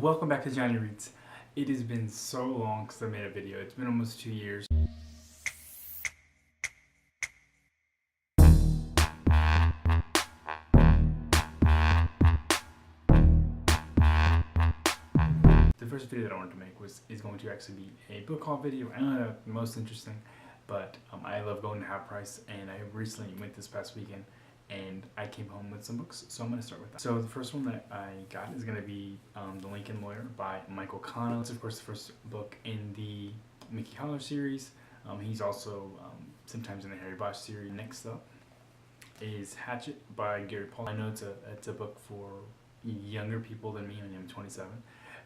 Welcome back to Johnny Reads. It has been so long since I made a video. It's been almost 2 years. The first video that I wanted to make is going to actually be a book haul video. I don't know the most interesting, but I love going to half price, and I recently went this past weekend and I came home with some books, so I'm going to start with that. So the first one that I got is going to be The Lincoln Lawyer by Michael Connell. It's of course the first book in the Mickey Holler series. He's also sometimes in the Harry Bosch series. Next up is Hatchet by Gary Paul. I know it's a book for younger people than me. I'm 27.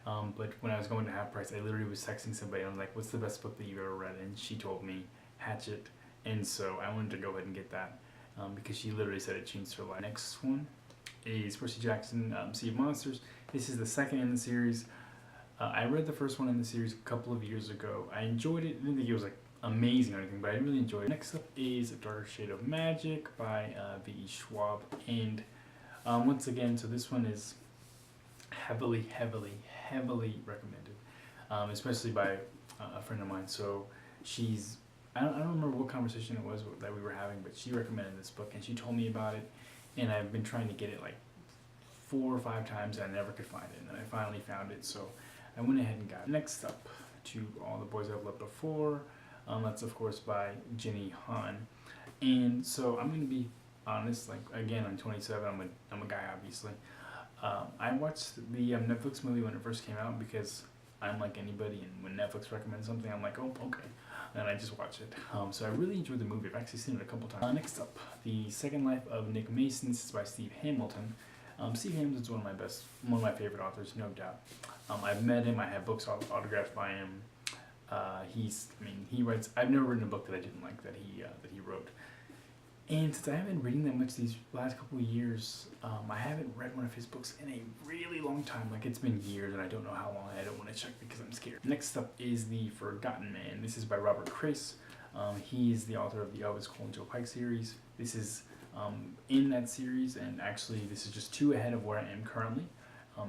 But when I was going to half price, I literally was texting somebody and I was like, what's the best book that you've ever read? And she told me Hatchet, and so I wanted to go ahead and get that. Because she literally said it changed her life. Next one is Percy Jackson, Sea of Monsters. This is the second in the series. I read the first one in the series a couple of years ago. I enjoyed it. I didn't think it was like amazing or anything, but I really enjoyed it. Next up is A Darker Shade of Magic by V.E. Schwab. And once again, so this one is heavily recommended, especially by a friend of mine. So she's I don't remember what conversation it was that we were having, but she recommended this book and she told me about it, and I've been trying to get it like 4 or 5 times and I never could find it, and then I finally found it, so I went ahead and got it. Next up, To All the Boys I've Loved Before. That's of course by Jenny Han. And so I'm going to be honest, like again, I'm 27, I'm a guy obviously. I watched the Netflix movie when it first came out because I'm like anybody, and when Netflix recommends something, I'm like, oh, okay, and I just watch it. So I really enjoyed the movie. I've actually seen it a couple times. Next up, The Second Life of Nick Mason. This is by Steve Hamilton. Steve Hamilton's one of my favorite authors, no doubt. I've met him. I have books autographed by him. He writes. I've never written a book that I didn't like that he wrote. And since I haven't been reading that much these last couple of years, I haven't read one of his books in a really long time. Like, it's been years and I don't know how long. I don't want to check because I'm scared. Next up is The Forgotten Man. This is by Robert Crace. He is the author of the Elvis Cole and Joe Pike series. This is in that series, and actually this is just 2 ahead of where I am currently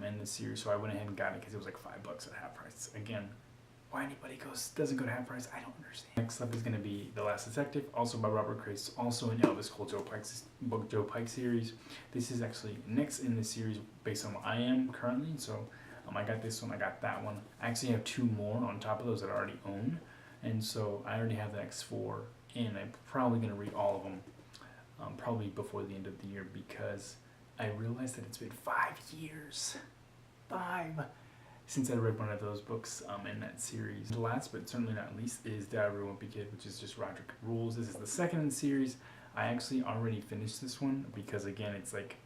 in this series. So I went ahead and got it because it was like $5 at half price. Again, why anybody doesn't go to half price, I don't understand. Next up is going to be The Last Detective, also by Robert Crace, also in Elvis Cole Joe Pike series. This is actually next in the series based on what I am currently. So I got this one, I got that one. I actually have 2 more on top of those that I already own, and so I already have the next 4, and I'm probably going to read all of them probably before the end of the year, because I realized that it's been 5 years. 5 since I read one of those books in that series. The last, but certainly not least, is Deborah Wimpy Kid, which is just Roderick Rules. This is the second in the series. I actually already finished this one because, again, it's like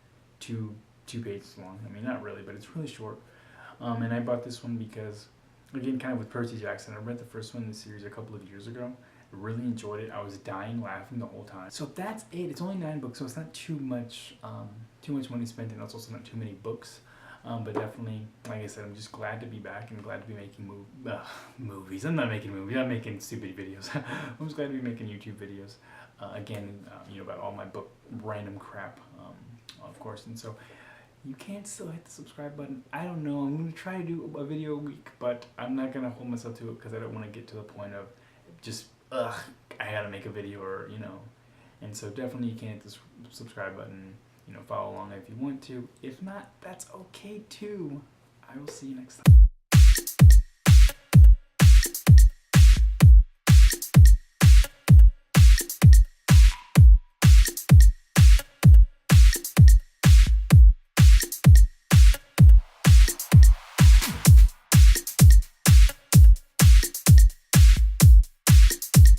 two pages long. I mean, not really, but it's really short. And I bought this one because, again, kind of with Percy Jackson, I read the first one in the series a couple of years ago. I really enjoyed it. I was dying laughing the whole time. So that's it. It's only 9 books, so it's not too much money spent, and it's also not too many books. But definitely, like I said, I'm just glad to be back and glad to be making movies. I'm not making movies. I'm making stupid videos. I'm just glad to be making YouTube videos. Again, about all my book random crap, of course. And so you can't still hit the subscribe button. I don't know. I'm going to try to do a video a week, but I'm not going to hold myself to it because I don't want to get to the point of just, I got to make a video or. And so definitely you can hit the subscribe button. Follow along if you want to. If not, that's okay too. I will see you next time.